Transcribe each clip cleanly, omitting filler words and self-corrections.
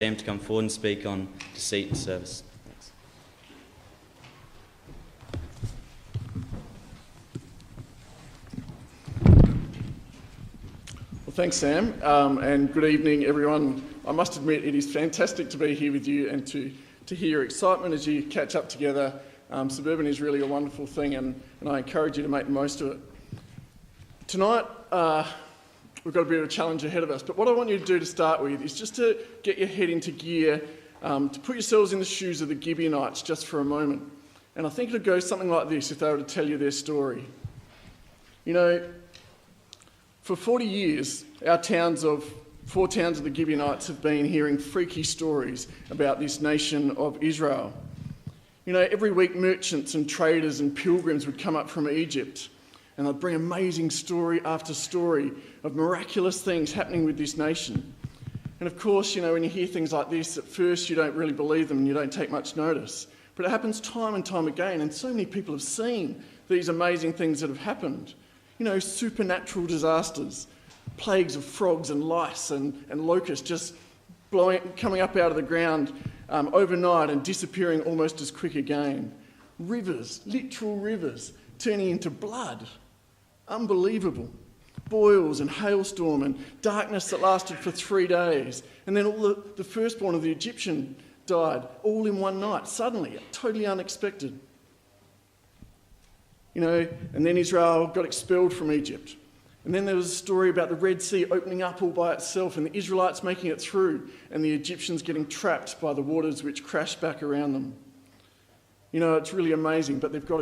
Sam to come forward and speak on deceit and service. Thanks. Well, thanks, Sam, and good evening, everyone. I must admit it is fantastic to be here with you and to hear your excitement as you catch up together. Suburban is really a wonderful thing, and I encourage you to make the most of it. Tonight, we've got a bit of a challenge ahead of us, but what I want you to do to start with is just to get your head into gear, to put yourselves in the shoes of the Gibeonites just for a moment. And I think it'll go something like this if they were to tell you their story. You know, for 40 years, our four towns of the Gibeonites have been hearing freaky stories about this nation of Israel. You know, every week merchants and traders and pilgrims would come up from Egypt, and they'd bring amazing story after story of miraculous things happening with this nation. And of course, you know, when you hear things like this, at first you don't really believe them and you don't take much notice. But it happens time and time again, and so many people have seen these amazing things that have happened. You know, supernatural disasters, plagues of frogs and lice and locusts just coming up out of the ground overnight and disappearing almost as quick again. Rivers, literal rivers, turning into blood. Unbelievable. Boils and hailstorm and darkness that lasted for 3 days. And then all the firstborn of the Egyptian died all in one night, suddenly, totally unexpected. You know, and then Israel got expelled from Egypt. And then there was a story about the Red Sea opening up all by itself and the Israelites making it through and the Egyptians getting trapped by the waters which crashed back around them. You know, it's really amazing, but they've got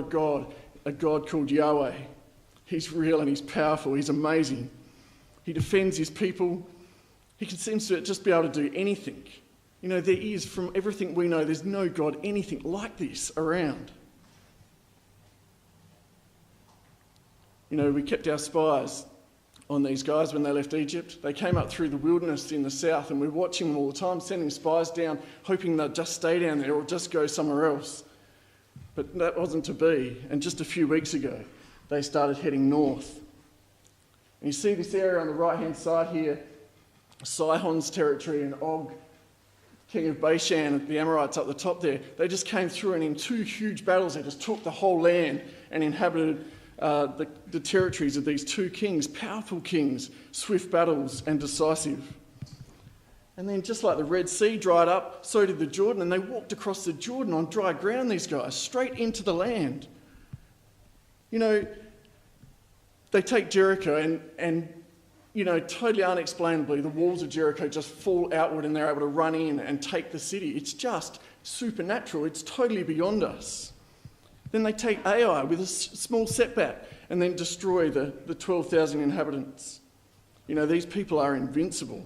a God called Yahweh. He's real and he's powerful. He's amazing. He defends his people. He seems to just be able to do anything. You know, there is, from everything we know, there's no God anything like this around. You know, we kept our spies on these guys when they left Egypt. They came up through the wilderness in the south and we're watching them all the time, sending spies down, hoping they'd just stay down there or just go somewhere else. But that wasn't to be. And just a few weeks ago, they started heading north. And you see this area on the right-hand side here, Sihon's territory and Og, king of Bashan, the Amorites up the top there. They just came through and in 2 huge battles, they just took the whole land and inhabited the territories of these 2 kings, powerful kings, swift battles and decisive. And then just like the Red Sea dried up, so did the Jordan, and they walked across the Jordan on dry ground, these guys, straight into the land. You know, they take Jericho and you know, totally unexplainably, the walls of Jericho just fall outward and they're able to run in and take the city. It's just supernatural. It's totally beyond us. Then they take Ai with a small setback and then destroy the 12,000 inhabitants. You know, these people are invincible.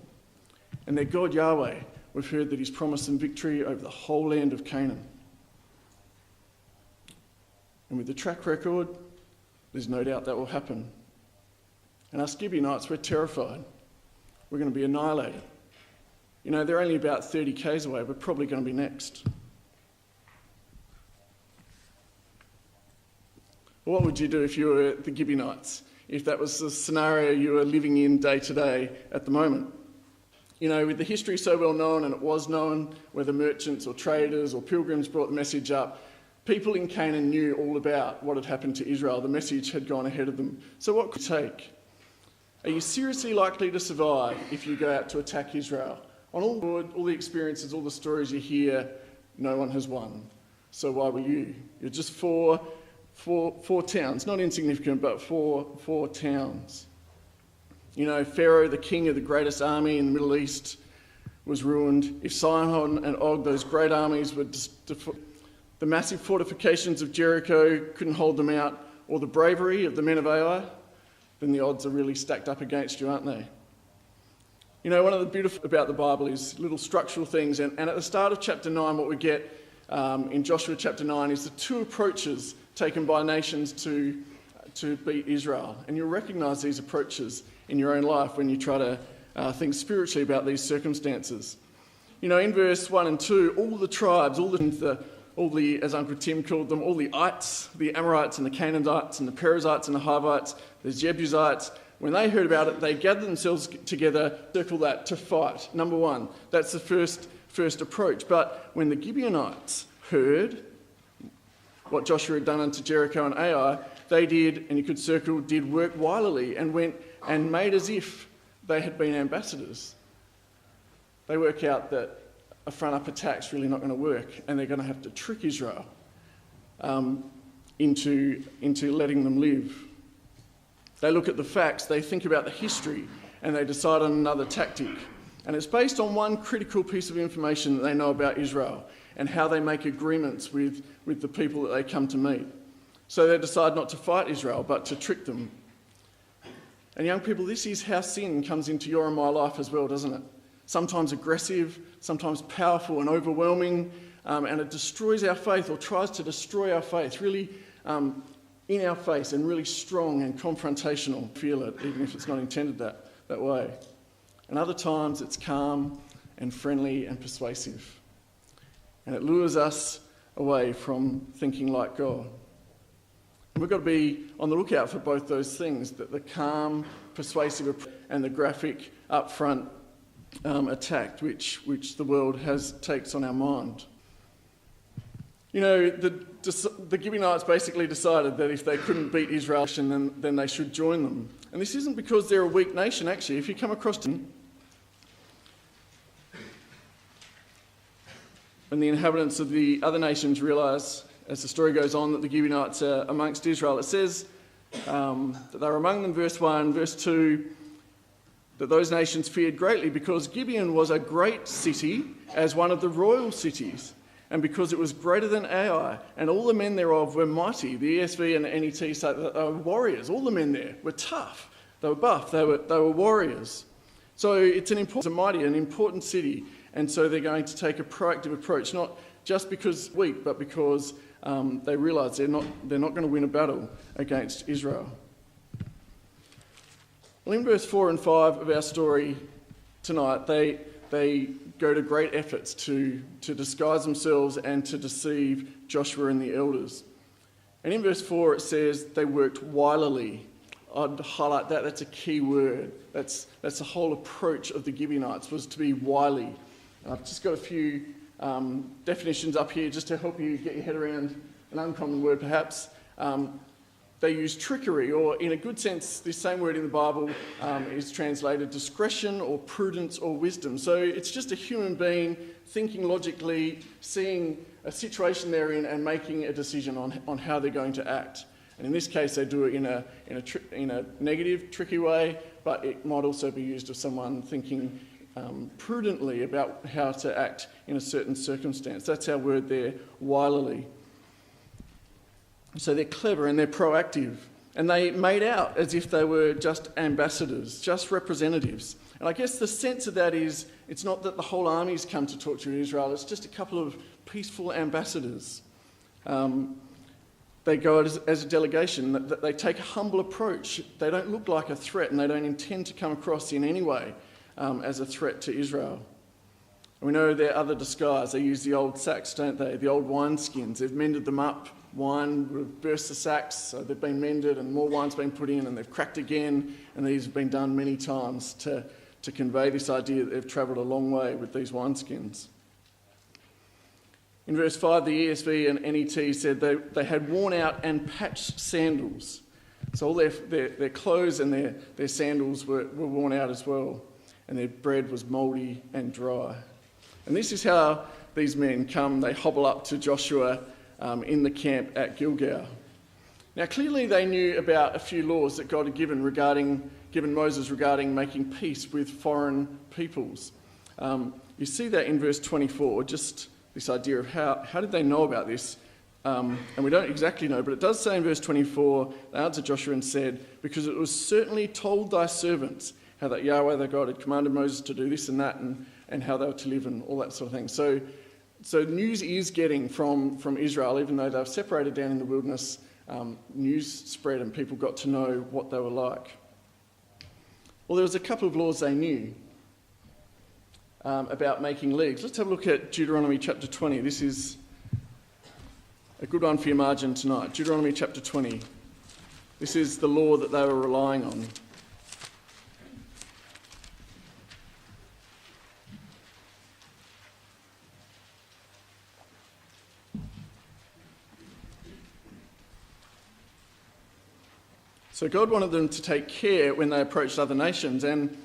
And their God Yahweh, we've heard that he's promised them victory over the whole land of Canaan. And with the track record, there's no doubt that will happen. And us Gibeonites, we're terrified. We're going to be annihilated. You know, they're only about 30 k's away. We're probably going to be next. Well, what would you do if you were the Gibeonites? If that was the scenario you were living in day to day at the moment? You know, with the history so well known, and it was known, whether merchants or traders or pilgrims brought the message up, people in Canaan knew all about what had happened to Israel. The message had gone ahead of them. So what could you take? Are you seriously likely to survive if you go out to attack Israel? On all the experiences, all the stories you hear, no one has won. So why were you? You're just four towns, not insignificant, but four towns. You know, Pharaoh, the king of the greatest army in the Middle East, was ruined. If Sihon and Og, those great armies, were the massive fortifications of Jericho couldn't hold them out, or the bravery of the men of Ai, then the odds are really stacked up against you, aren't they? You know, one of the beautiful about the Bible is little structural things, and at the start of chapter 9, what we get in Joshua chapter 9 is the 2 approaches taken by nations to beat Israel. And you'll recognise these approaches in your own life when you try to think spiritually about these circumstances. You know, in verse 1 and 2, all the tribes, all the, as Uncle Tim called them, all the ites, the Amorites and the Canaanites and the Perizzites and the Hivites, the Jebusites, when they heard about it, they gathered themselves together, circle that, to fight. Number 1, that's the first first approach. But when the Gibeonites heard what Joshua had done unto Jericho and Ai, they did, and you could circle, did work wilily and went and made as if they had been ambassadors. They work out that a front-up attack's really not going to work, and they're going to have to trick Israel into letting them live. They look at the facts, they think about the history, and they decide on another tactic. And it's based on one critical piece of information that they know about Israel and how they make agreements with the people that they come to meet. So they decide not to fight Israel, but to trick them. And young people, this is how sin comes into your and my life as well, doesn't it? Sometimes aggressive, sometimes powerful and overwhelming, and it destroys our faith, or tries to destroy our faith, really in our face, and really strong and confrontational. Feel it, even if it's not intended that way. And other times it's calm and friendly and persuasive. And it lures us away from thinking like God. And we've got to be on the lookout for both those things, that the calm, persuasive, and the graphic, upfront attack which the world takes on our mind. You know, the Gibeonites basically decided that if they couldn't beat Israel, then they should join them. And this isn't because they're a weak nation, actually. If you come across them, when the inhabitants of the other nations realise, as the story goes on, that the Gibeonites are amongst Israel, it says that they were among them, verse 1, verse 2, that those nations feared greatly because Gibeon was a great city as one of the royal cities, and because it was greater than Ai, and all the men thereof were mighty. The ESV and the NET say that they were warriors. All the men there were tough. They were buff. They were warriors. So it's an important city, and so they're going to take a proactive approach, not just because weak, but because they realise they're not going to win a battle against Israel. Well, in verse 4 and 5 of our story tonight, they go to great efforts to disguise themselves and to deceive Joshua and the elders. And in verse 4 it says they worked wilily. I'd highlight that. That's a key word. That's the whole approach of the Gibeonites, was to be wily. And I've just got a few definitions up here just to help you get your head around an uncommon word perhaps. They use trickery, or in a good sense, this same word in the Bible is translated discretion or prudence or wisdom. So it's just a human being thinking logically, seeing a situation they're in and making a decision on how they're going to act. And in this case, they do it in a negative, tricky way, but it might also be used of someone thinking prudently about how to act in a certain circumstance. That's our word there, wilily. So they're clever and they're proactive. And they made out as if they were just ambassadors, just representatives. And I guess the sense of that is, it's not that the whole army's come to talk to Israel, it's just a couple of peaceful ambassadors. They go as a delegation, that they take a humble approach. They don't look like a threat, and they don't intend to come across in any way as a threat to Israel. And we know their other disguise. They use the old sacks, don't they? The old wineskins. They've mended them up. Wine would have burst the sacks, so they've been mended and more wine's been put in and they've cracked again, and these have been done many times to convey this idea that they've travelled a long way with these wineskins. In verse 5, the ESV and NET said they had worn out and patched sandals. So all their clothes and their sandals were worn out as well, and their bread was mouldy and dry. And this is how these men come. They hobble up to Joshua in the camp at Gilgal. Now, clearly they knew about a few laws that God had given Moses regarding making peace with foreign peoples. You see that in verse 24, just this idea of how did they know about this? And we don't exactly know, but it does say in verse 24, they answered Joshua and said, because it was certainly told thy servants how that Yahweh their God had commanded Moses to do this and that, and how they were to live and all that sort of thing. So news is getting from Israel, even though they were separated down in the wilderness, news spread and people got to know what they were like. Well, there was a couple of laws they knew about making leagues. Let's have a look at Deuteronomy chapter 20. This is a good one for your margin tonight. Deuteronomy chapter 20. This is the law that they were relying on. So God wanted them to take care when they approached other nations, and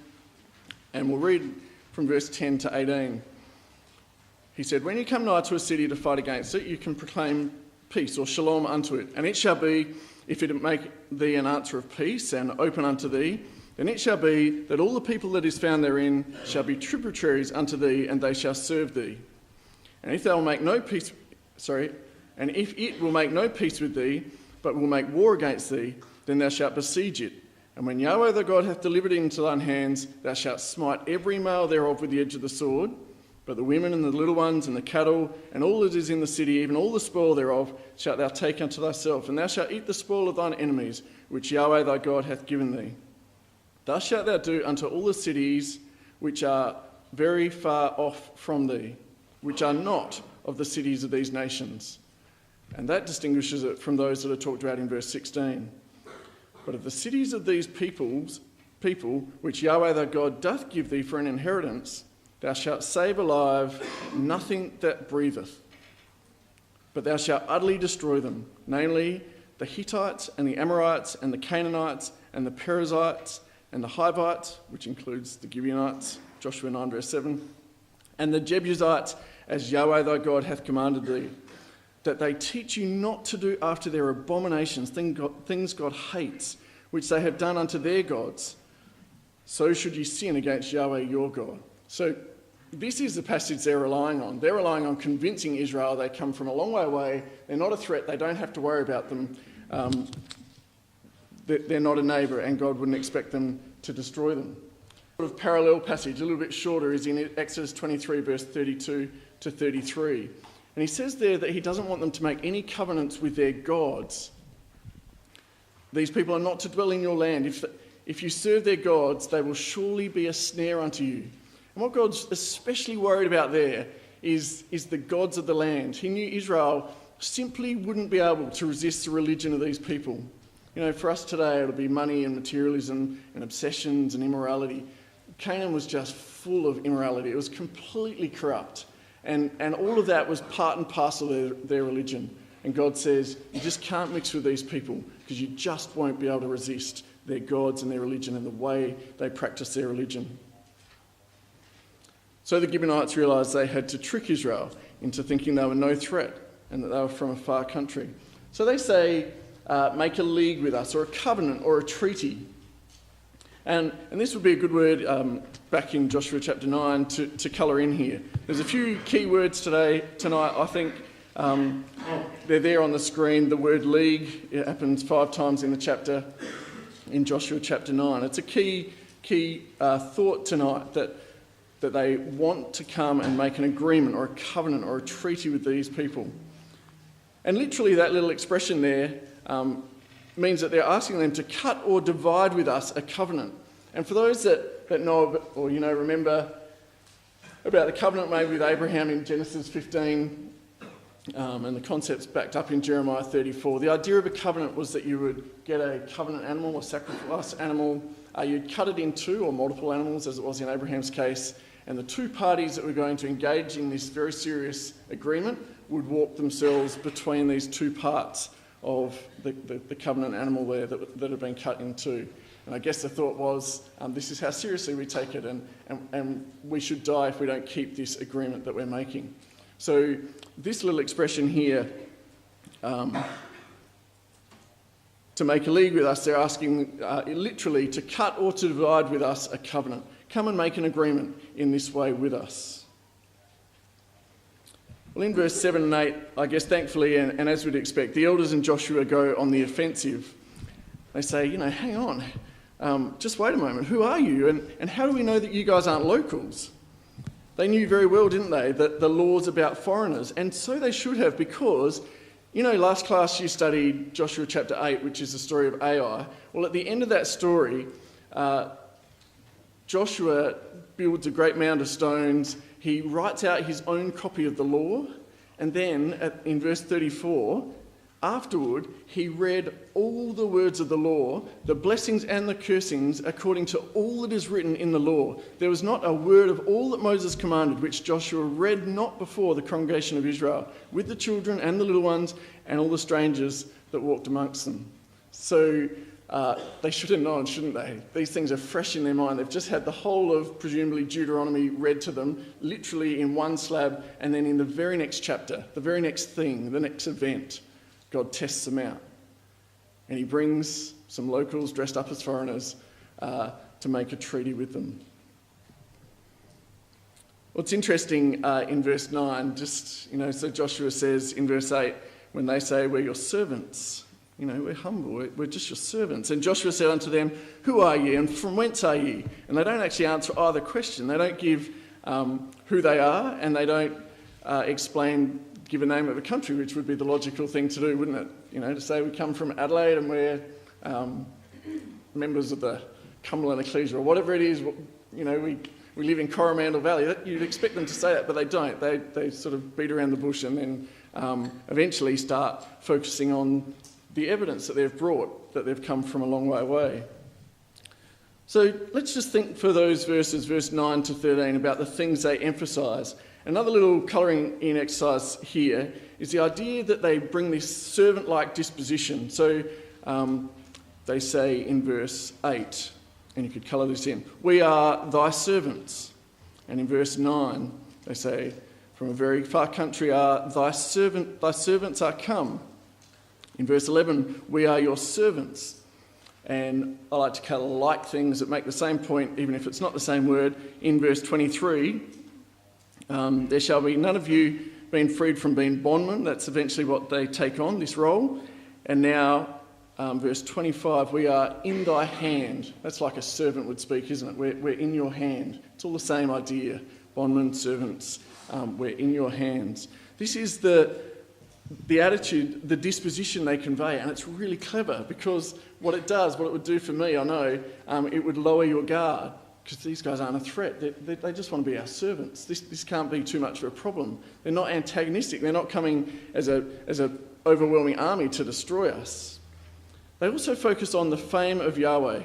we'll read from verse 10 to 18. He said, "When you come nigh to a city to fight against it, you can proclaim peace or shalom unto it. And it shall be, if it make thee an answer of peace and open unto thee, then it shall be that all the people that is found therein shall be tributaries unto thee, and they shall serve thee. And if they will make no peace, and if it will make no peace with thee, but will make war against thee, then thou shalt besiege it. And when Yahweh thy God hath delivered it into thine hands, thou shalt smite every male thereof with the edge of the sword. But the women and the little ones and the cattle and all that is in the city, even all the spoil thereof, shalt thou take unto thyself. And thou shalt eat the spoil of thine enemies, which Yahweh thy God hath given thee. Thus shalt thou do unto all the cities which are very far off from thee, which are not of the cities of these nations." And that distinguishes it from those that are talked about in verse 16. "But of the cities of these people, which Yahweh thy God doth give thee for an inheritance, thou shalt save alive nothing that breatheth, but thou shalt utterly destroy them, namely the Hittites and the Amorites and the Canaanites and the Perizzites and the Hivites," which includes the Gibeonites, Joshua 9 verse 7, "and the Jebusites, as Yahweh thy God hath commanded thee, that they teach you not to do after their abominations, things God hates, which they have done unto their gods. So should you sin against Yahweh your God." So this is the passage they're relying on. They're relying on convincing Israel they come from a long way away, they're not a threat, they don't have to worry about them, they're not a neighbour, and God wouldn't expect them to destroy them. Sort of parallel passage, a little bit shorter, is in Exodus 23 verse 32 to 33. And he says there that he doesn't want them to make any covenants with their gods. These people are not to dwell in your land. If you serve their gods, they will surely be a snare unto you. And what God's especially worried about there is the gods of the land. He knew Israel simply wouldn't be able to resist the religion of these people. You know, for us today, it'll be money and materialism and obsessions and immorality. Canaan was just full of immorality. It was completely corrupt. And all of that was part and parcel of their religion. And God says, you just can't mix with these people because you just won't be able to resist their gods and their religion and the way they practice their religion. So the Gibeonites realised they had to trick Israel into thinking they were no threat and that they were from a far country. So they say, make a league with us, or a covenant, or a treaty. And this would be a good word back in Joshua chapter 9 to colour in here. There's a few key words tonight, I think. They're there on the screen. The word league, it happens 5 times in the chapter, in Joshua chapter 9. It's a key thought tonight that they want to come and make an agreement or a covenant or a treaty with these people. And literally that little expression there means that they're asking them to cut or divide with us a covenant. And for those that know or remember about the covenant made with Abraham in Genesis 15 and the concepts backed up in Jeremiah 34, the idea of a covenant was that you would get a covenant animal or sacrifice animal, you'd cut it in two or multiple animals as it was in Abraham's case, and the two parties that were going to engage in this very serious agreement would walk themselves between these two parts of the covenant animal there that had been cut in two. And I guess the thought was, this is how seriously we take it, and we should die if we don't keep this agreement that we're making. So this little expression here, to make a league with us, they're asking literally to cut or to divide with us a covenant. Come and make an agreement in this way with us. Well, in verse 7 and 8, I guess thankfully, and as we'd expect, the elders and Joshua go on the offensive. They say, hang on, just wait a moment, who are you? And how do we know that you guys aren't locals? They knew very well, didn't they, that the law's about foreigners. And so they should have, because, last class you studied Joshua chapter 8, which is the story of Ai. Well, at the end of that story, Joshua builds a great mound of stones. He writes out his own copy of the law, and then in verse 34, afterward, he read all the words of the law, the blessings and the cursings, according to all that is written in the law. There was not a word of all that Moses commanded, which Joshua read not before the congregation of Israel, with the children and the little ones and all the strangers that walked amongst them. So they should have known, shouldn't they? These things are fresh in their mind. They've just had the whole of, presumably, Deuteronomy read to them, literally in one slab, and then in the very next chapter, the very next thing, the next event, God tests them out. And he brings some locals dressed up as foreigners to make a treaty with them. What's interesting in verse 9, so Joshua says in verse 8, when they say, we're your servants, we're humble, we're just your servants. And Joshua said unto them, who are ye, and from whence are ye? And they don't actually answer either question. They don't give who they are, and they don't give a name of a country, which would be the logical thing to do, wouldn't it? To say we come from Adelaide and we're members of the Cumberland Ecclesia, or whatever it is, we live in Coromandel Valley. You'd expect them to say that, but they don't. They sort of beat around the bush and then eventually start focusing on the evidence that they've brought, that they've come from a long way away. So let's just think for those verses, verse 9 to 13, about the things they emphasise. Another little colouring in exercise here is the idea that they bring this servant-like disposition. So they say in verse 8, and you could colour this in, we are thy servants. And in verse 9, they say, from a very far country are thy servants are come. In verse 11, we are your servants. And I like to colour like things that make the same point, even if it's not the same word. In verse 23, there shall be none of you being freed from being bondmen. That's eventually what they take on, this role. And now, verse 25, we are in thy hand. That's like a servant would speak, isn't it? We're in your hand. It's all the same idea. Bondmen, servants, we're in your hands. This is the attitude, the disposition they convey, and it's really clever because what it would do for me, I know, it would lower your guard because these guys aren't a threat. They just want to be our servants. This can't be too much of a problem. They're not antagonistic. They're not coming as a overwhelming army to destroy us. They also focus on the fame of Yahweh.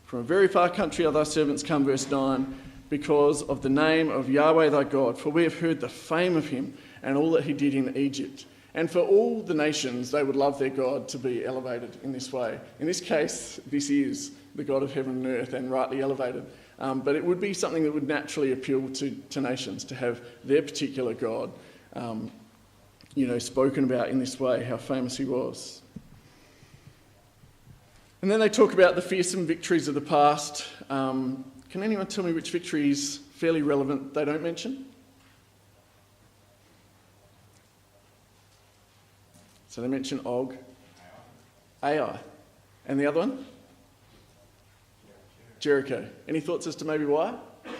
From a very far country are thy servants come, verse 9, because of the name of Yahweh thy God, for we have heard the fame of him and all that he did in Egypt. And for all the nations, they would love their God to be elevated in this way. In this case, this is the God of heaven and earth and rightly elevated. But it would be something that would naturally appeal to nations, to have their particular God, spoken about in this way, how famous he was. And then they talk about the fearsome victories of the past. Can anyone tell me which victory is fairly relevant they don't mention? So they mention Og, Ai. And the other one? Jericho. Any thoughts as to maybe why? If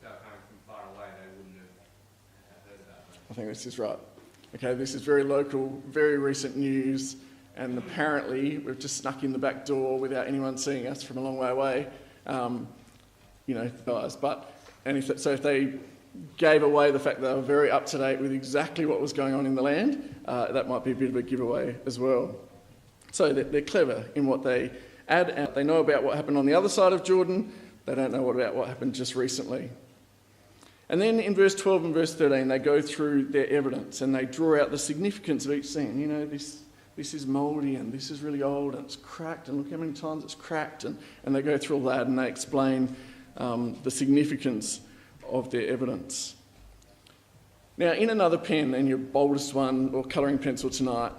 they were coming from far away, they wouldn't have heard that. I think this is right. Okay, this is very local, very recent news, and apparently we've just snuck in the back door without anyone seeing us from a long way away. Guys. If they gave away the fact that they were very up to date with exactly what was going on in the land, that might be a bit of a giveaway as well. So they're clever in what they add out. They know about what happened on the other side of Jordan. They don't know about what happened just recently. And then in verse 12 and verse 13, they go through their evidence and they draw out the significance of each scene. This is mouldy and this is really old and it's cracked and look how many times it's cracked. And they go through all that and they explain the significance of their evidence. Now, in another pen, and your boldest one or colouring pencil tonight,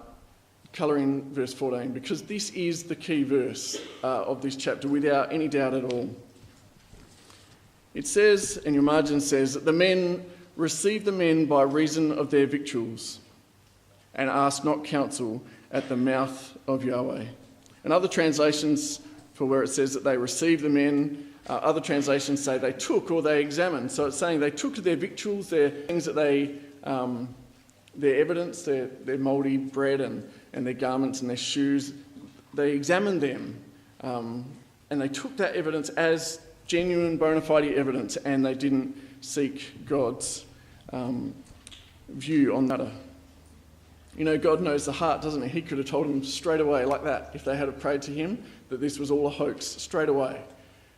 colour in verse 14, because this is the key verse of this chapter, without any doubt at all. It says, and your margin says, that the men received the men by reason of their victuals, and asked not counsel at the mouth of Yahweh. And other translations, for where it says that they received the men, other translations say they took or they examined. So it's saying they took their victuals, their things that their evidence, their mouldy bread and their garments and their shoes, they examined them and they took that evidence as genuine bona fide evidence, and they didn't seek God's view on the matter. God knows the heart, doesn't he? He could have told them straight away like that if they had prayed to him that this was all a hoax straight away.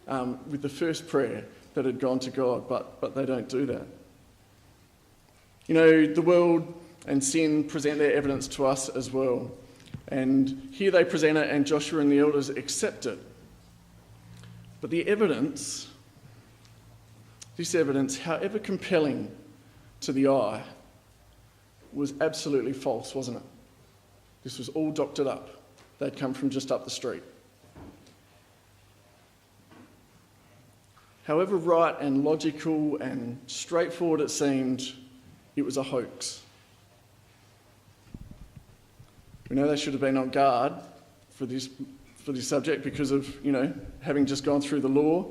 With the first prayer that had gone to God, but they don't do that. The world and sin present their evidence to us as well. And here they present it, and Joshua and the elders accept it. But the evidence, this evidence, however compelling to the eye, was absolutely false, wasn't it? This was all doctored up. They'd come from just up the street. However right and logical and straightforward it seemed, it was a hoax. We know they should have been on guard for this subject because of, having just gone through the law.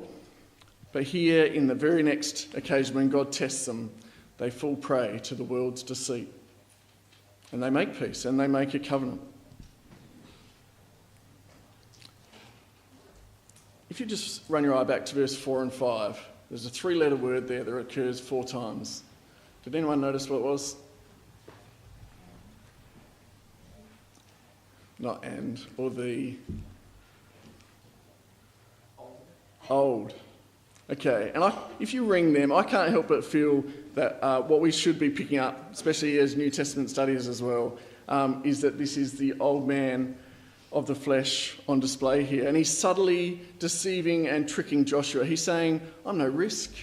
But here, in the very next occasion when God tests them, they fall prey to the world's deceit. And they make peace and they make a covenant. If you just run your eye back to verse 4 and 5, there's a 3-letter word there that occurs 4 times. Did anyone notice what it was? Not and, or the. Old. Okay, and if you ring them, I can't help but feel that what we should be picking up, especially as New Testament studies as well, is that this is the old man of the flesh on display here. And he's subtly deceiving and tricking Joshua. He's saying, I'm no risk.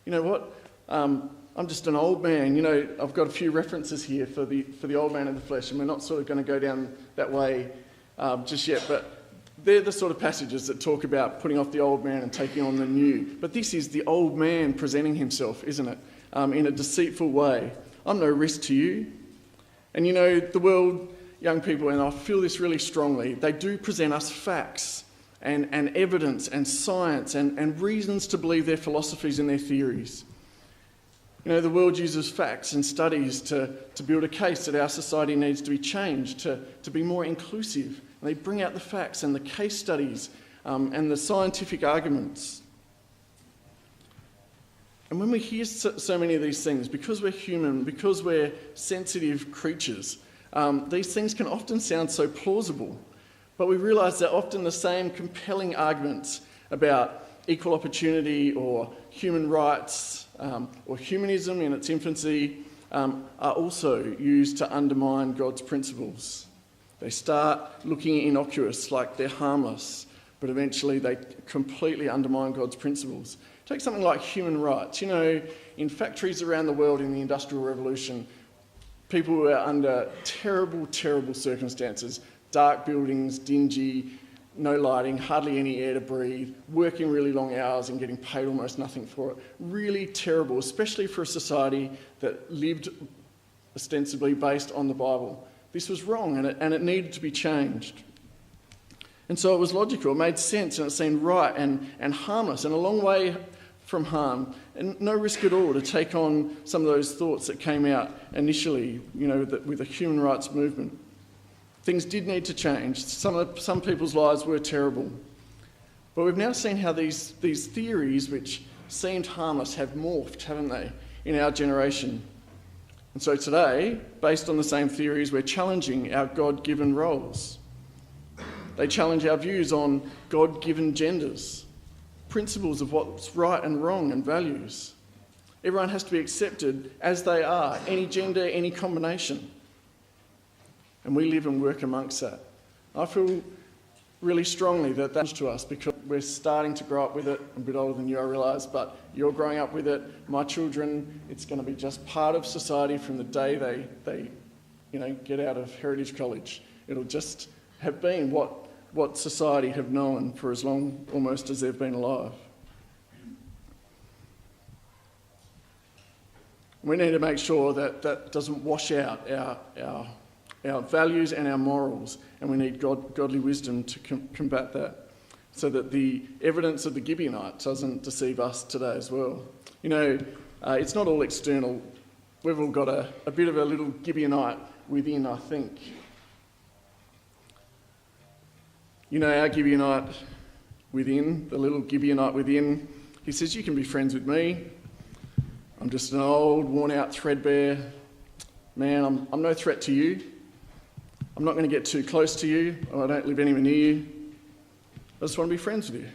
You know what? I'm just an old man. I've got a few references here for the old man of the flesh, and we're not sort of going to go down that way just yet, but they're the sort of passages that talk about putting off the old man and taking on the new. But this is the old man presenting himself, isn't it? In a deceitful way. I'm no risk to you. And the world, young people, and I feel this really strongly, they do present us facts and evidence and science and reasons to believe their philosophies and their theories. The world uses facts and studies to build a case that our society needs to be changed, to be more inclusive. And they bring out the facts and the case studies and the scientific arguments. And when we hear so many of these things, because we're human, because we're sensitive creatures, these things can often sound so plausible. But we realise they're often the same compelling arguments about equal opportunity or human rights or humanism in its infancy are also used to undermine God's principles. They start looking innocuous, like they're harmless, but eventually they completely undermine God's principles. Take something like human rights. In factories around the world in the Industrial Revolution, people were under terrible, terrible circumstances. Dark buildings, dingy, no lighting, hardly any air to breathe, working really long hours and getting paid almost nothing for it. Really terrible, especially for a society that lived ostensibly based on the Bible. This was wrong and it needed to be changed. And so it was logical, it made sense, and it seemed right and harmless and a long way from harm, and no risk at all to take on some of those thoughts that came out initially, with the human rights movement. Things did need to change. Some people's lives were terrible. But we've now seen how these theories, which seemed harmless, have morphed, haven't they, in our generation. And so today, based on the same theories, we're challenging our God-given roles. They challenge our views on God-given genders, principles of what's right and wrong, and values. Everyone has to be accepted as they are, any gender, any combination. And we live and work amongst that. I feel really strongly that that's to us because we're starting to grow up with it. I'm a bit older than you, I realise, but you're growing up with it. My children, it's going to be just part of society from the day they get out of Heritage College. It'll just have been what society have known for as long almost as they've been alive. We need to make sure that that doesn't wash out our values and our morals, and we need godly wisdom to combat that, so that the evidence of the Gibeonites doesn't deceive us today as well. It's not all external. We've all got a bit of a little Gibeonite within, I think. Our Gibeonite within, the little Gibeonite within, he says, you can be friends with me. I'm just an old, worn-out, threadbare man. I'm no threat to you. I'm not going to get too close to you. I don't live anywhere near you. I just want to be friends with you.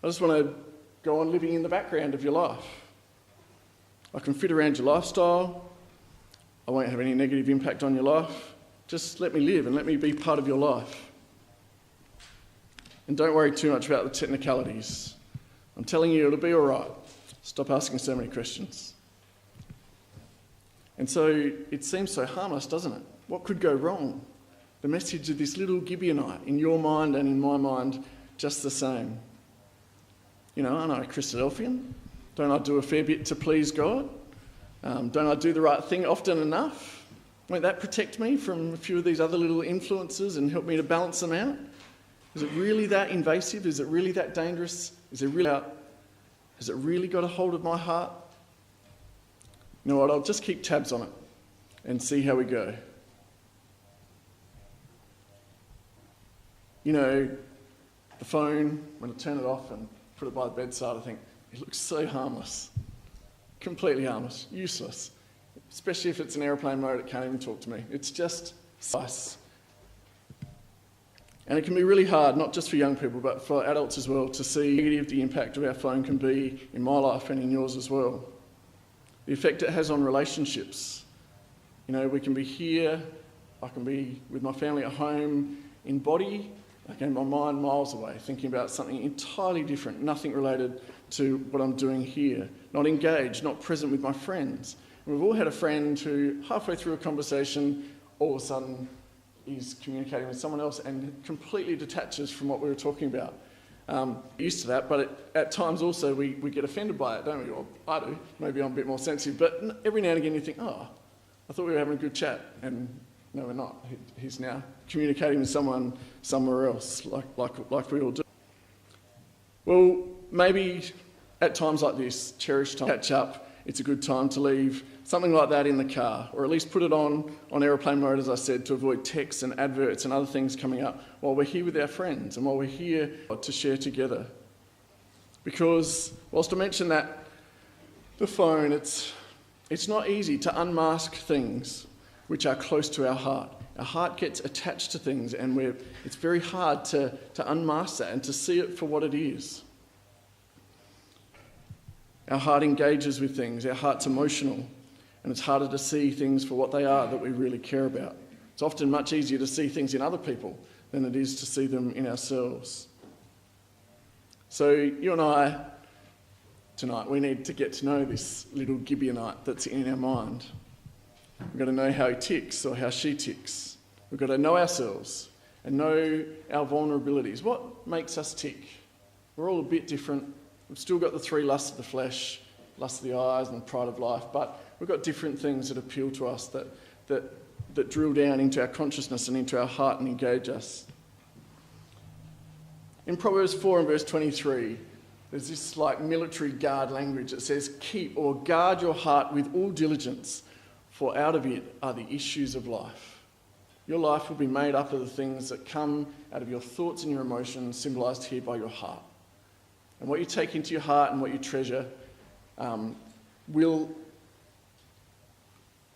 I just want to go on living in the background of your life. I can fit around your lifestyle. I won't have any negative impact on your life. Just let me live and let me be part of your life. And don't worry too much about the technicalities. I'm telling you, it'll be all right. Stop asking so many questions. And so it seems so harmless, doesn't it? What could go wrong? The message of this little Gibeonite, in your mind and in my mind, just the same. You know, aren't I a Christadelphian? Don't I do a fair bit to please God? Don't I do the right thing often enough? Won't that protect me from a few of these other little influences and help me to balance them out? Is it really that invasive? Is it really that dangerous? Has it really got a hold of my heart? You know what, I'll just keep tabs on it and see how we go. You know, the phone, when I turn it off and put it by the bedside, I think, it looks so harmless. Completely harmless, useless. Especially if it's in airplane mode, it can't even talk to me. It's just nice. And it can be really hard, not just for young people, but for adults as well, to see negative the impact of our phone can be in my life and in yours as well. The effect it has on relationships. You know, we can be here, I can be with my family at home in body, okay, my mind miles away, thinking about something entirely different, nothing related to what I'm doing here. Not engaged, not present with my friends. And we've all had a friend who, halfway through a conversation, all of a sudden is communicating with someone else and completely detaches from what we were talking about. Used to that, but at times also we get offended by it, don't we? Or I do. Maybe I'm a bit more sensitive. But every now and again you think, oh, I thought we were having a good chat. And no, we're not. He's now communicating with someone somewhere else, like we all do. Well, maybe at times like this, cherish time, catch up, it's a good time to leave something like that in the car, or at least put it on aeroplane mode, as I said, to avoid texts and adverts and other things coming up while we're here with our friends and while we're here to share together. Because whilst I mentioned that, the phone, it's not easy to unmask things which are close to our heart. Our heart gets attached to things and it's very hard to unmask that and to see it for what it is. Our heart engages with things, our heart's emotional, and it's harder to see things for what they are that we really care about. It's often much easier to see things in other people than it is to see them in ourselves. So you and I, tonight, we need to get to know this little Gibeonite that's in our mind. We've got to know how he ticks or how she ticks. We've got to know ourselves and know our vulnerabilities. What makes us tick? We're all a bit different. We've still got the three lusts of the flesh, lust of the eyes and the pride of life, but we've got different things that appeal to us, that drill down into our consciousness and into our heart and engage us. In Proverbs 4 and verse 23, there's this like military guard language that says, keep or guard your heart with all diligence, for out of it are the issues of life. Your life will be made up of the things that come out of your thoughts and your emotions, symbolised here by your heart. And what you take into your heart and what you treasure will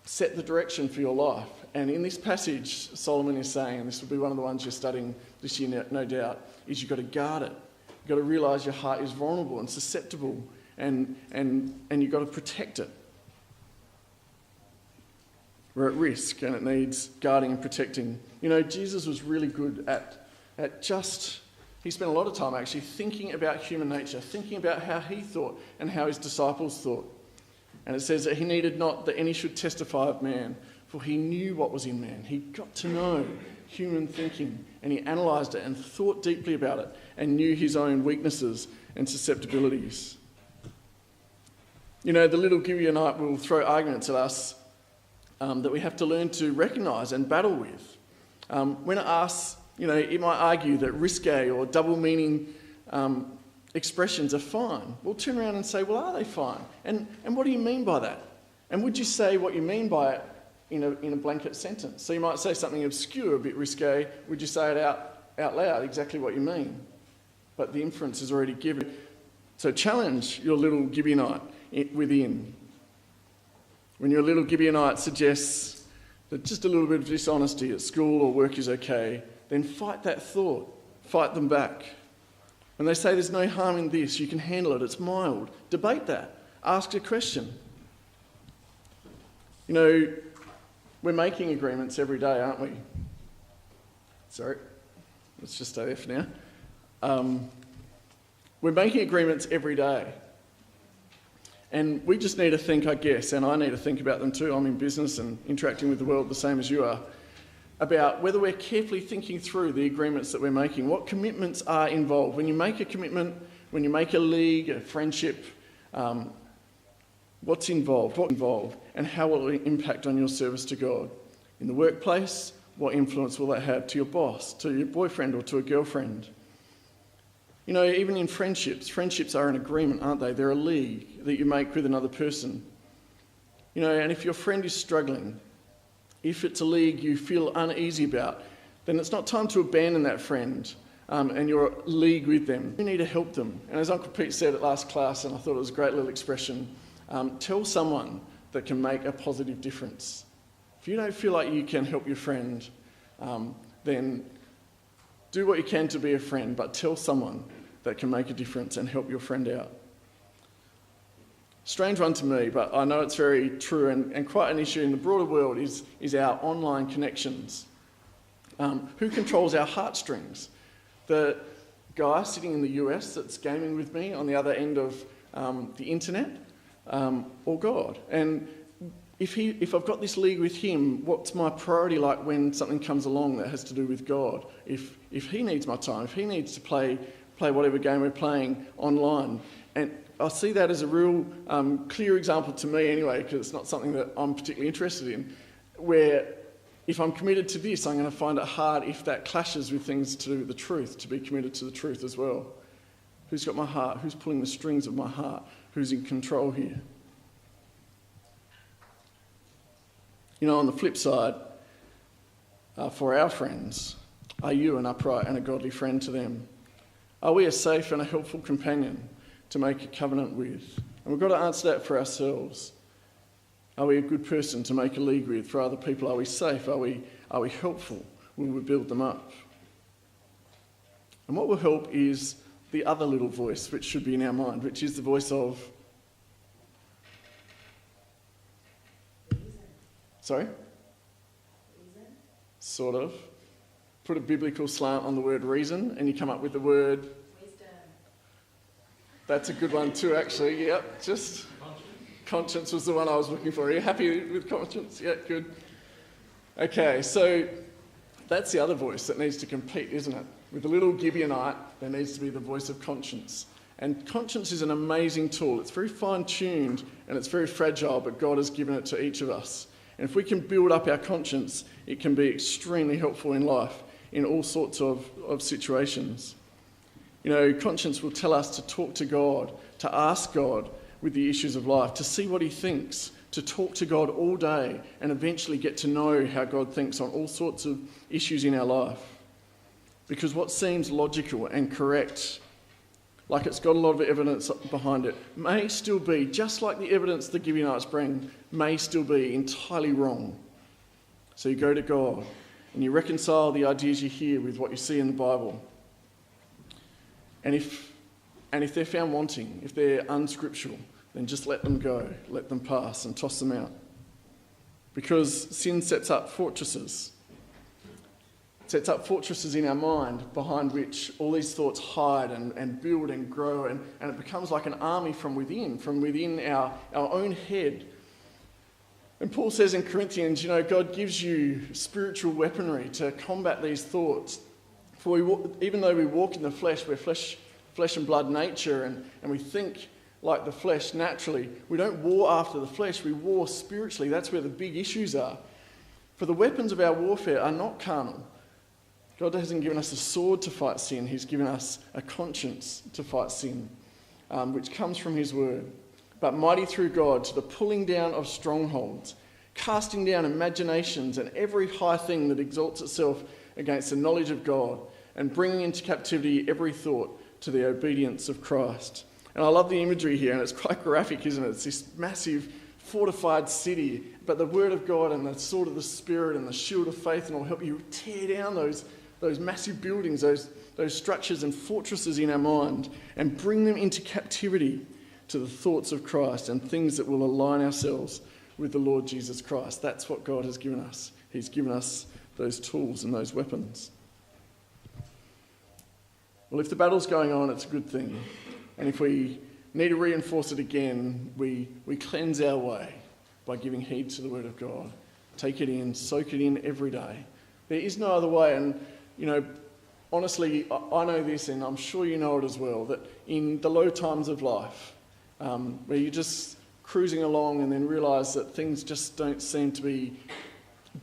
set the direction for your life. And in this passage, Solomon is saying, and this will be one of the ones you're studying this year, no doubt, is you've got to guard it. You've got to realise your heart is vulnerable and susceptible, and you've got to protect it. We're at risk, and it needs guarding and protecting. You know, Jesus was really good at just... He spent a lot of time actually thinking about human nature, thinking about how he thought and how his disciples thought. And it says that he needed not that any should testify of man, for he knew what was in man. He got to know human thinking, and he analysed it and thought deeply about it and knew his own weaknesses and susceptibilities. You know, the little Gibeonite will throw arguments at us that we have to learn to recognise and battle with. When it asks, you know, it might argue that risque or double meaning expressions are fine. We'll turn around and say, well, are they fine? And what do you mean by that? And would you say what you mean by it in a blanket sentence? So you might say something obscure, a bit risque. Would you say it out loud, exactly what you mean? But the inference is already given. So challenge your little Gibeonite within. When your little Gibeonite suggests that just a little bit of dishonesty at school or work is okay, then fight that thought. Fight them back. When they say there's no harm in this, you can handle it, it's mild. Debate that. Ask a question. You know, We're making agreements every day, aren't we? Sorry, let's just stay there for now. We're making agreements every day. And we just need to think, I guess, and I need to think about them too. I'm in business and interacting with the world the same as you are, about whether we're carefully thinking through the agreements that we're making. What commitments are involved? When you make a commitment, when you make a league, a friendship, what's involved? And how will it impact on your service to God? In the workplace, what influence will that have to your boss, to your boyfriend or to a girlfriend? You know, even in friendships are an agreement, aren't they? They're a league that you make with another person. You know, and if your friend is struggling, if it's a league you feel uneasy about, then it's not time to abandon that friend and your league with them. You need to help them. And as Uncle Pete said at last class, and I thought it was a great little expression, tell someone that can make a positive difference. If you don't feel like you can help your friend, then do what you can to be a friend, but tell someone that can make a difference and help your friend out. Strange one to me, but I know it's very true and quite an issue in the broader world is our online connections. Who controls our heartstrings? The guy sitting in the US that's gaming with me on the other end of the internet, or God? And if I've got this league with him, what's my priority like when something comes along that has to do with God? If he needs my time, if he needs to play whatever game we're playing online. And I see that as a real clear example to me anyway, because it's not something that I'm particularly interested in, where if I'm committed to this, I'm going to find it hard if that clashes with things to do with the truth, to be committed to the truth as well. Who's got my heart? Who's pulling the strings of my heart? Who's in control here? You know, on the flip side, for our friends, are you an upright and a godly friend to them? Are we a safe and a helpful companion to make a covenant with? And we've got to answer that for ourselves. Are we a good person to make a league with for other people? Are we safe? Are we helpful? Will we build them up? And what will help is the other little voice which should be in our mind, which is the voice of... Sorry? Reason? Sort of. Put a biblical slant on the word reason and you come up with the word... Wisdom. That's a good one too, actually. Yep, just... Conscience was the one I was looking for. Are you happy with conscience? Yeah, good. Okay, so that's the other voice that needs to compete, isn't it? With the little Gibeonite, there needs to be the voice of conscience. And conscience is an amazing tool. It's very fine-tuned and it's very fragile, but God has given it to each of us. And if we can build up our conscience, it can be extremely helpful in life, in all sorts of situations. You know, conscience will tell us to talk to God, to ask God with the issues of life, to see what he thinks, to talk to God all day and eventually get to know how God thinks on all sorts of issues in our life. Because what seems logical and correct, like it's got a lot of evidence behind it, may still be, just like the evidence the Gibeonites bring, may still be entirely wrong. So you go to God and you reconcile the ideas you hear with what you see in the Bible. And if they're found wanting, if they're unscriptural, then just let them go, let them pass and toss them out. Because sin sets up fortresses. It sets up fortresses in our mind behind which all these thoughts hide and build and grow, and it becomes like an army from within our own head. And Paul says in Corinthians, you know, God gives you spiritual weaponry to combat these thoughts. For even though we walk in the flesh, we're flesh and blood nature, and we think like the flesh naturally. We don't war after the flesh, we war spiritually. That's where the big issues are. For the weapons of our warfare are not carnal. God hasn't given us a sword to fight sin, he's given us a conscience to fight sin, which comes from his word. But mighty through God to the pulling down of strongholds, casting down imaginations and every high thing that exalts itself against the knowledge of God, and bringing into captivity every thought to the obedience of Christ. And I love the imagery here, and it's quite graphic, isn't it? It's this massive fortified city, but the word of God and the sword of the Spirit and the shield of faith and will help you tear down those massive buildings, those structures and fortresses in our mind, and bring them into captivity to the thoughts of Christ and things that will align ourselves with the Lord Jesus Christ. That's what God has given us. He's given us those tools and those weapons. Well, if the battle's going on, it's a good thing. And if we need to reinforce it again, we cleanse our way by giving heed to the Word of God. Take it in, soak it in every day. There is no other way. And, honestly, I know this, and I'm sure you know it as well, that in the low times of life, where you're just cruising along and then realise that things just don't seem to be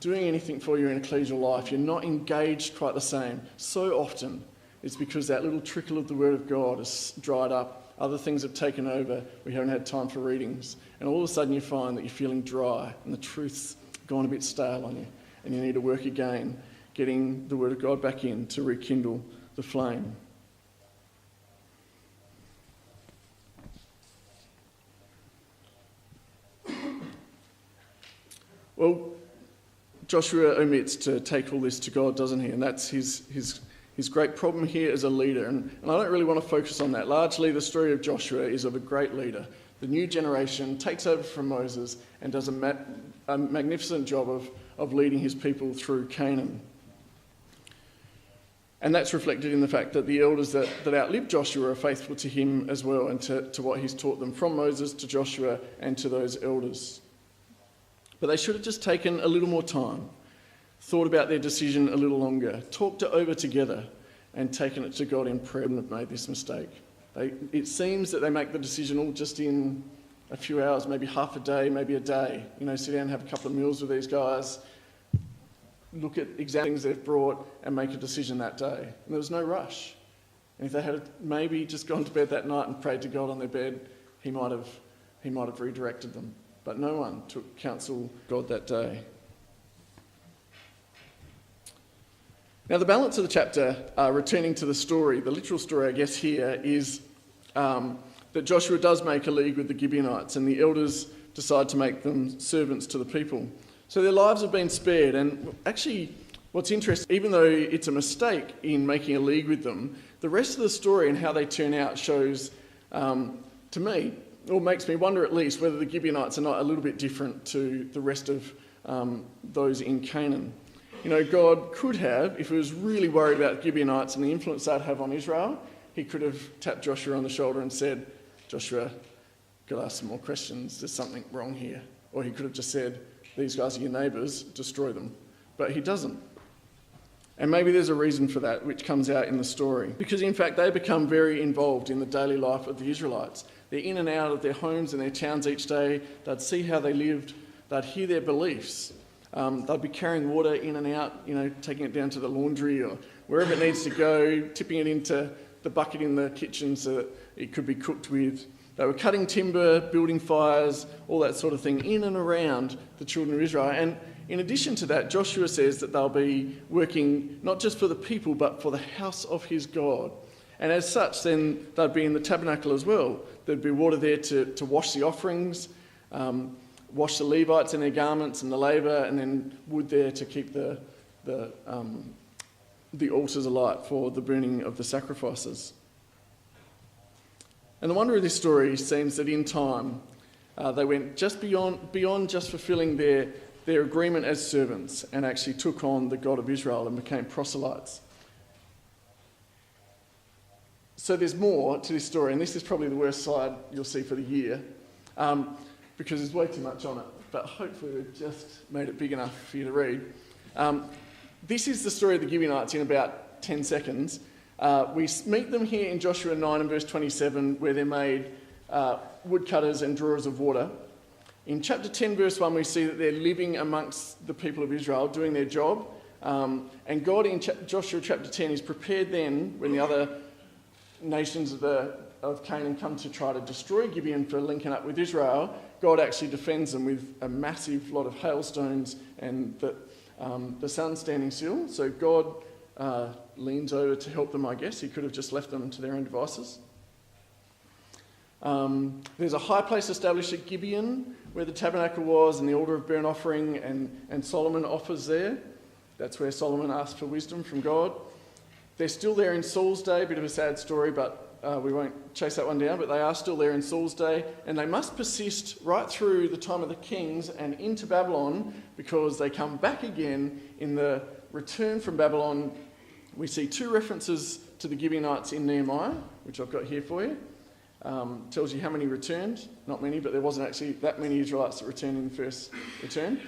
doing anything for you in ecclesial life, you're not engaged quite the same. So often it's because that little trickle of the Word of God has dried up, other things have taken over, we haven't had time for readings, and all of a sudden you find that you're feeling dry and the truth's gone a bit stale on you, and you need to work again, getting the Word of God back in to rekindle the flame. Well, Joshua omits to take all this to God, doesn't he? And that's his great problem here as a leader. And I don't really want to focus on that. Largely, the story of Joshua is of a great leader. The new generation takes over from Moses and does a magnificent job of leading his people through Canaan. And that's reflected in the fact that the elders that outlived Joshua are faithful to him as well and to what he's taught them, from Moses to Joshua and to those elders. But they should have just taken a little more time, thought about their decision a little longer, talked it over together and taken it to God in prayer, and have made this mistake. It seems that they make the decision all just in a few hours, maybe half a day, maybe a day. Sit down and have a couple of meals with these guys, look at exact things they've brought and make a decision that day. And there was no rush. And if they had maybe just gone to bed that night and prayed to God on their bed, he might have redirected them. But no one took counsel God that day. Now, the balance of the chapter, returning to the story, the literal story, I guess, here is that Joshua does make a league with the Gibeonites, and the elders decide to make them servants to the people. So their lives have been spared. And actually, what's interesting, even though it's a mistake in making a league with them, the rest of the story and how they turn out shows, to me, or makes me wonder at least, whether the Gibeonites are not a little bit different to the rest of those in Canaan. God could have, if he was really worried about Gibeonites and the influence they'd have on Israel, he could have tapped Joshua on the shoulder and said, Joshua, got to ask some more questions, there's something wrong here. Or he could have just said, these guys are your neighbours, destroy them. But he doesn't. And maybe there's a reason for that, which comes out in the story. Because in fact, they become very involved in the daily life of the Israelites. They're in and out of their homes and their towns each day. They'd see how they lived. They'd hear their beliefs. They'd be carrying water in and out, taking it down to the laundry or wherever it needs to go, tipping it into the bucket in the kitchen so that it could be cooked with. They were cutting timber, building fires, all that sort of thing in and around the children of Israel. And in addition to that, Joshua says that they'll be working not just for the people, but for the house of his God. And as such, then they'd be in the tabernacle as well. There'd be water there to wash the offerings, wash the Levites in their garments and the labour, and then wood there to keep the altars alight for the burning of the sacrifices. And the wonder of this story seems that in time, they went just beyond just fulfilling their agreement as servants and actually took on the God of Israel and became proselytes. So there's more to this story, and this is probably the worst slide you'll see for the year, because there's way too much on it, but hopefully we've just made it big enough for you to read. This is the story of the Gibeonites in about 10 seconds. We meet them here in Joshua 9 and verse 27, where they're made woodcutters and drawers of water. In chapter 10, verse 1, we see that they're living amongst the people of Israel, doing their job. And God in Joshua chapter 10 is prepared then, when the other nations of Canaan come to try to destroy Gibeon for linking up with Israel, God actually defends them with a massive lot of hailstones and the sun standing still. So God leans over to help them, I guess. He could have just left them to their own devices. There's a high place established at Gibeon where the tabernacle was and the altar of burnt offering, and Solomon offers there. That's where Solomon asked for wisdom from God. They're still there in Saul's day, a bit of a sad story, but we won't chase that one down, but they are still there in Saul's day, and they must persist right through the time of the kings and into Babylon, because they come back again in the return from Babylon. We see 2 references to the Gibeonites in Nehemiah, which I've got here for you. Tells you how many returned. Not many, but there wasn't actually that many Israelites that returned in the first return.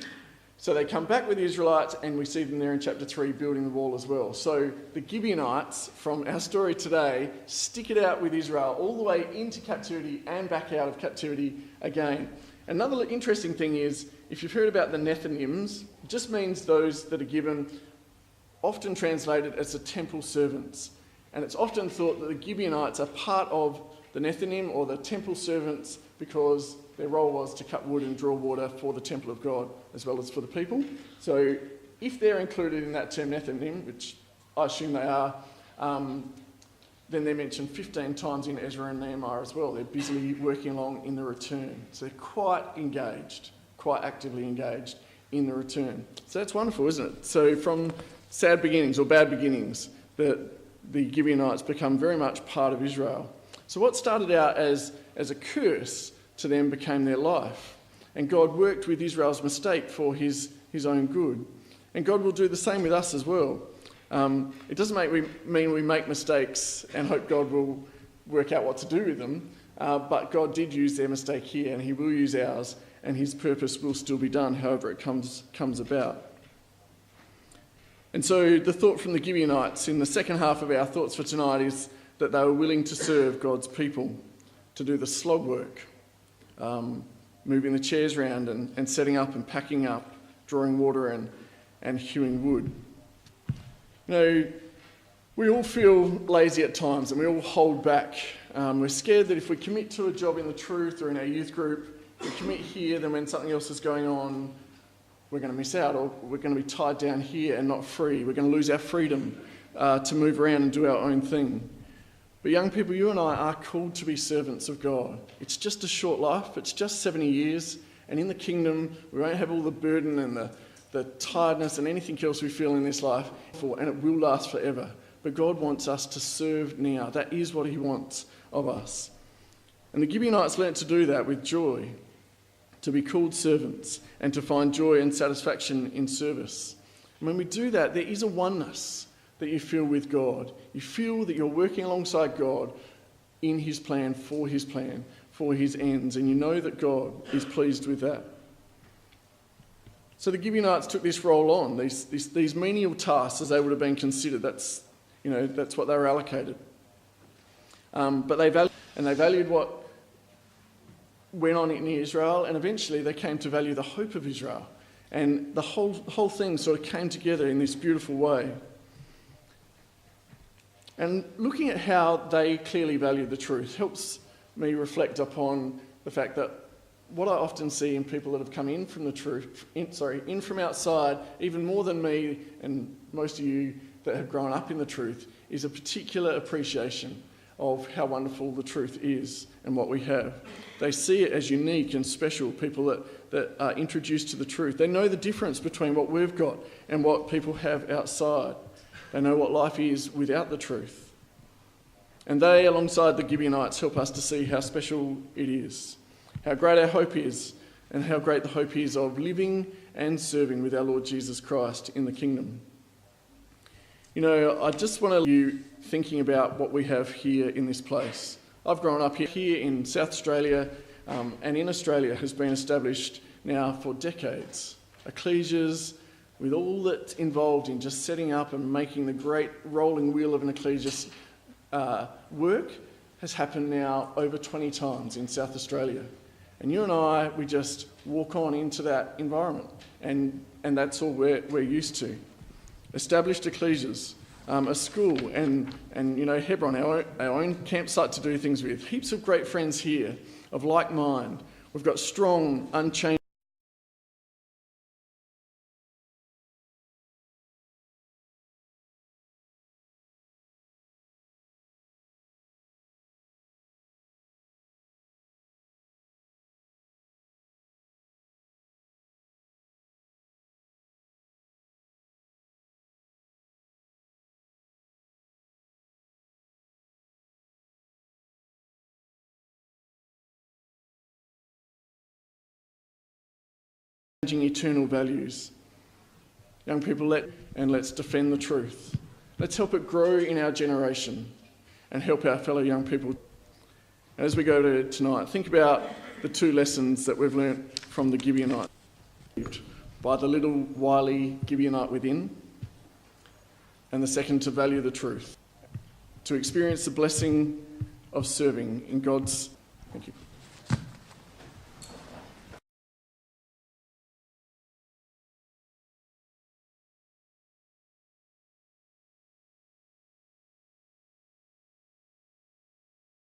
So they come back with the Israelites, and we see them there in chapter 3 building the wall as well. So the Gibeonites, from our story today, stick it out with Israel all the way into captivity and back out of captivity again. Another interesting thing is, if you've heard about the Nethinims, it just means those that are given, often translated as the temple servants. And it's often thought that the Gibeonites are part of the Nethinim, or the temple servants, because their role was to cut wood and draw water for the temple of God, as well as for the people. So if they're included in that term Nethinim, which I assume they are, then they're mentioned 15 times in Ezra and Nehemiah as well. They're busily working along in the return. So they're quite engaged, quite actively engaged in the return. So that's wonderful, isn't it? So from sad beginnings, or bad beginnings, the Gibeonites become very much part of Israel. So what started out as a curse to them became their life. And God worked with Israel's mistake for his own good. And God will do the same with us as well. It doesn't mean we make mistakes and hope God will work out what to do with them, but God did use their mistake here, and he will use ours, and his purpose will still be done however it comes about. And so the thought from the Gibeonites in the second half of our thoughts for tonight is that they were willing to serve God's people, to do the slog work, moving the chairs around and setting up and packing up, drawing water and hewing wood. You know, we all feel lazy at times, and we all hold back. We're scared that if we commit to a job in the truth or in our youth group, we commit here, then when something else is going on, we're going to miss out, or we're going to be tied down here and not free. We're going to lose our freedom to move around and do our own thing. But young people, you and I are called to be servants of God. It's just a short life. It's just 70 years. And in the kingdom, we won't have all the burden and the tiredness and anything else we feel in this life, and it will last forever. But God wants us to serve now. That is what he wants of us. And the Gibeonites learnt to do that with joy, to be called servants and to find joy and satisfaction in service. And when we do that, there is a oneness that you feel with God. You feel that you're working alongside God in his plan, for his ends, and you know that God is pleased with that. So the Gibeonites took this role on, these menial tasks as they would have been considered. That's what they were allocated. But they valued what went on in Israel, and eventually they came to value the hope of Israel. And the whole thing sort of came together in this beautiful way. And looking at how they clearly valued the truth helps me reflect upon the fact that what I often see in people that have come in from the truth, in from outside, even more than me and most of you that have grown up in the truth, is a particular appreciation of how wonderful the truth is and what we have. They see it as unique and special, people that are introduced to the truth. They know the difference between what we've got and what people have outside. They know what life is without the truth. And they, alongside the Gibeonites, help us to see how special it is, how great our hope is, and how great the hope is of living and serving with our Lord Jesus Christ in the kingdom. You know, I just want to leave you thinking about what we have here in this place. I've grown up here in South Australia, and in Australia has been established now for decades. Ecclesias, with all that's involved in just setting up and making the great rolling wheel of an ecclesia work, has happened now over 20 times in South Australia. And you and I, we just walk on into that environment, and that's all we're used to. Established ecclesias, a school, and you know, Hebron, our own campsite to do things with. Heaps of great friends here of like mind. We've got strong, unchanged eternal values. Young people, let's defend the truth. Let's help it grow in our generation and help our fellow young people. As we go to tonight, think about the two lessons that we've learnt from the Gibeonites. By the little wily Gibeonite within, and the second, to value the truth, to experience the blessing of serving in God's... Thank you.